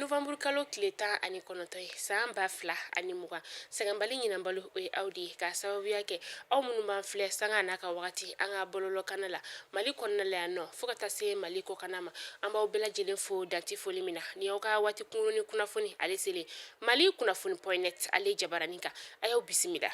Novembre kalo tile 19 ye san 2020 sɛgɛnbali ɲinanbali o ye aw de ye k'a sababuya kɛ aw minnu b'an filɛ sanga n'a ka wagati an ka bɔlɔlɔkana la Mali kɔnɔna la yan nɔ fo ka taa se Mali kɔkana ma an b'aw bɛɛ lajɛlen fo danti foli min na ni aw ka waati kunkurunni kunnafoni ale selen Mali kunnafoni.net ale jabaranin kan a y'aw bisimila.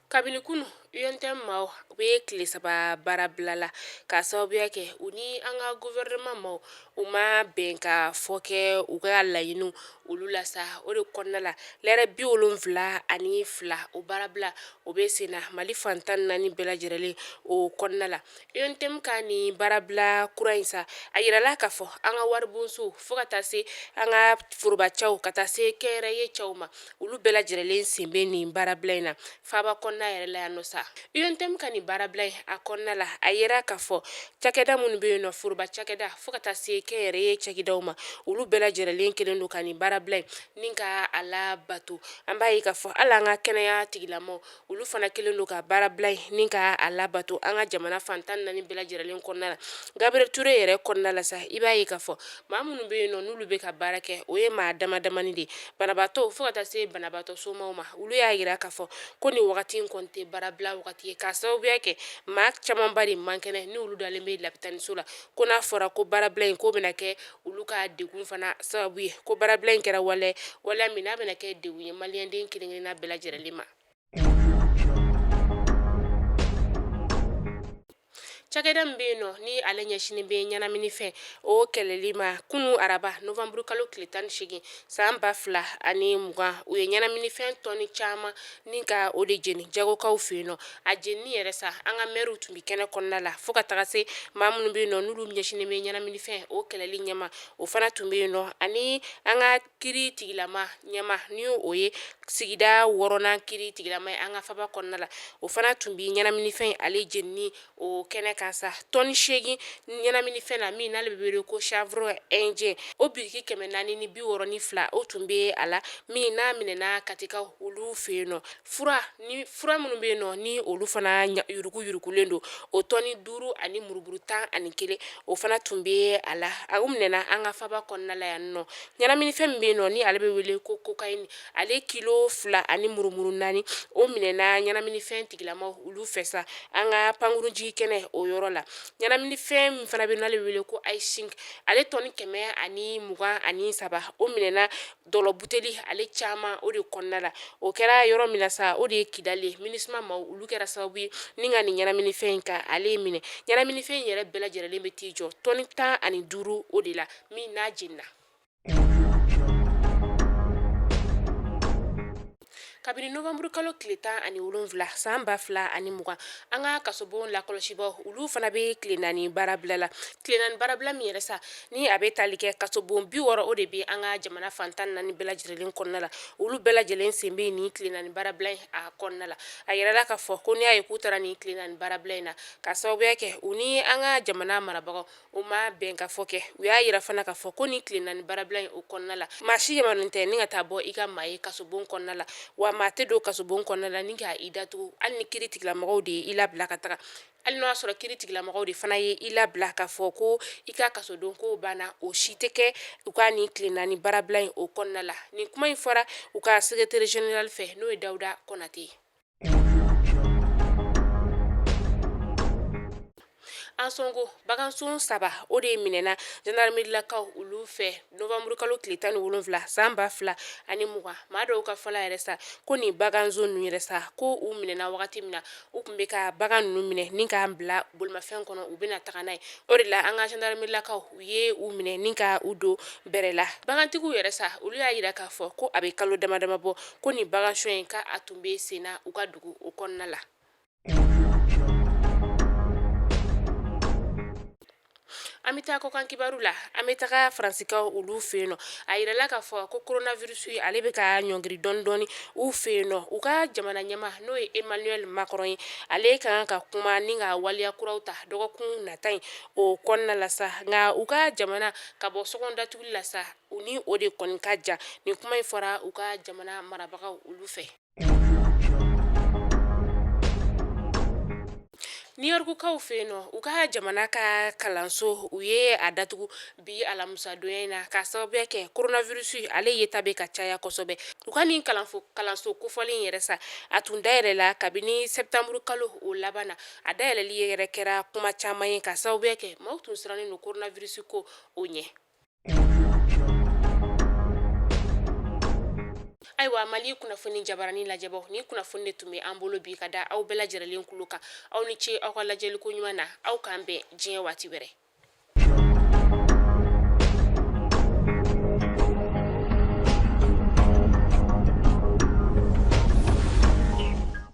Kabini kunu UNTM maaw u bɛ tile saba baara bila la k'a sababuya kɛ u ni an ka gouvernement maaw u ma bɛn ka fɔ kɛ u ka laɲiniw olu la sa o de kɔnɔna la lɛrɛ 72 o baara bila o bɛ sen na Mali fan 14 bɛɛ lajɛlen o kɔnɔna la UNTM ka ni baara bila kura in sa a yirala k'a fɔ an ka waribonso fo ka taa se an ka forobacɛw ka taa se kɛyɛrɛye cɛw ma olu bɛɛ lajɛlen sen bɛ nin baara bila in na faaba kɔnɔna yɛrɛ la yan nɔ sa UNTM ka nin baara bila in a kɔnɔna la a yira k'a fɔ cakɛda minnu bɛ yen nɔ foroba cakɛda fo ka taa se kɛyɛrɛye cakɛdaw ma olu bɛɛ lajɛlen kelen don ka nin baara bila in ni ka a labato an b'a ye k'a fɔ hali an ka kɛnɛya tigilamɔgɔw olu fana kelen don ka baara bila in ni ka a labato an ka jamana fan 14 bɛɛ lajɛlen kɔnɔna la Gabriel Ture yɛrɛ kɔnɔna la sa i b'a ye k'a fɔ maa minnu bɛ yen nɔ n'olu bɛ ka baara kɛ o ye maa damadamani de banabaatɔ fo ka taa se banabaatɔ somaw ma olu y'a yira k'a fɔ ko nin wagati in kɔni tɛ baara bila wagati ye k'a sababuya kɛ maa camanba de man kɛnɛ ni olu dalen bɛ lapitaniso la ko n'a fɔra ko baara bila in ko bɛna kɛ olu ka degun fana sababu ye ko baara bila in kɛra waleya min n'a bɛna kɛ degun ye maliyɛnden kelen-kelenna bɛɛ lajɛlen ma. Cakɛda min bɛ yen nɔ ni ale ɲɛsinen bɛ ɲɛnaminifɛn o kɛlɛli ma kunu araba Novembre kalo tile 18 san 2020 u ye ɲɛnaminifɛn tɔni caman ni ka o de jeni jagokaw fɛ yen nɔ a jenini yɛrɛ sa an ka maires tun bɛ kɛnɛ kɔnɔna la fo ka taga se maa minnu bɛ yen nɔ n'olu ɲɛsinen bɛ ɲɛnaminifɛn o kɛlɛli ɲɛma o fana tun bɛ yen nɔ ani an ka kiri tigilama ɲɛma ni o ye sigida 6nan kiri tigilama ye an ka faba kɔnɔna la o fana tun bɛ ɲɛnaminifɛn ale jenini o kɛnɛ kan sa tɔni 8 ɲɛnaminifɛn na min n'ale bɛ wele ko chanvre indien o biriki 462 o tun bɛ a la min n'a minɛna katikaw olu fɛ yen nɔ fura minnu bɛ yen nɔ ni olu fana yuruguyurugulen don o tɔni 5 ani muruburu 11 o fana tun bɛ a la a minɛna an ka faba kɔnɔna la yan nɔ ɲɛnaminifɛn min bɛ yen nɔ ni ale bɛ wele ko cocaïne ale kilo 2 ani murumuru 4 o minɛna ɲɛnaminifɛn tigilamaw olu fɛ sa an ka pankurunjigi kɛnɛ o yɔrɔ la ɲɛnaminifɛn min fana bɛ yen n'ale wele ko icing ale tɔni 123 o minɛna dɔlɔ buteli ale caman o de kɔnɔna la o kɛra yɔrɔ min na sa o de ye Kidali MINUSMA maaw olu kɛra sababu ye ni ka nin ɲɛnaminifɛn in ka ale minɛ ɲɛnaminifɛn in yɛrɛ bɛɛ lajɛlen bɛ t'i jɔ tɔni 15 o de la min n'a jenina. Kabini Novembre kalo tile 17 san 2020 an ka kasobon lakɔlɔsibaw olu fana bɛ tile 4 baara bila la tile 4 baara bila min yɛrɛ sa ni a bɛ tali kɛ kasobon 60 o de bɛ an ka jamana fan 14 bɛɛ lajɛlen kɔnɔna la olu bɛɛ lajɛlen sen bɛ nin tile 4 baara bila in a kɔnɔna la a yirala k'a fɔ ko n'i y'a ye k'u taara nin tile 4 baara bila in na ka sababuya kɛ u ni an ka jamana marabagaw o ma bɛn ka fɔ kɛ u y'a yira fana k'a fɔ ko nin tile 4 baara bila in o kɔnɔna la maa si yamanen tɛ ni ka taa bɔ i ka maa ye kasobon kɔnɔna la wa maa tɛ don kasobon kɔnɔna la ni ka i datugu hali ni kiri tigilamɔgɔw de ye i labila ka taga hali n'o y'a sɔrɔ kiri tigilamɔgɔw de fana ye i labila k'a fɔ ko i ka kasodon ko banna o si tɛ kɛ u ka nin tile 4 baara bila in o kɔnɔna la nin kuma in fɔra u ka secrétaire général fɛ n'o ye Dawuda Konate. An sɔngo bagansun 3 o de minɛna gendarmerie-lakaw olu fɛ Novembre kalo tile 17 san 2020 maa dɔw ka fɔla yɛrɛ sa ko nin bagansun ninnu yɛrɛ sa ko u minɛna wagati min na u tun bɛ ka bagan ninnu minɛ ni k'an bila bolimafɛn kɔnɔ u bɛna taga n'a ye o de la an ka gendarmerie-lakaw u ye u minɛ ni ka u don bɛrɛ la bagantigiw yɛrɛ sa olu y'a yira k'a fɔ ko a bɛ kalo damadama bɔ ko nin bagansun in ka a tun bɛ sen na u ka dugu o kɔnɔna la. An bɛ taa kɔkan kibaru la an bɛ taga Faransikaw olu fɛ yen nɔ a yirala k'a fɔ ko coronavirus ale bɛ ka ɲɔngiri dɔɔni u fɛ yen nɔ u ka jamana ɲɛma n'o ye Emmanuel Macron ye ale kan ka kuma ni ka waliya kuraw ta dɔgɔkun nata in o kɔnɔna la sa nka u ka jamana ka bɔ sɔgɔn datuguli la sa u ni o de kɔni ka jan nin kuma in fɔra u ka jamana marabagaw olu fɛ. New York fe no u ka jamana ka kalanso u ye a datugu bi alamusa donya in na ka sababu kɛ coronavirus ale ye tabe ka caya kosɛbɛ u ka nin kalanso kofɔlen yɛrɛ sa a tun dayɛlɛ la kabini septembre kalo o laban na a dayɛlɛli yɛrɛ kɛra kuma caman ye ka sababu kɛ maaw tun sirannen no coronavirus ko o ɲɛ. Ayiwa Mali kunnafoni jabarani lajɛbaw ni kunnafoni de tun bɛ an bolo bi ka da aw bɛɛ lajɛlenlen kulo kan aw ni ce aw ka lajɛliko ɲuman na aw k'an bɛn diɲɛ waati wɛrɛ.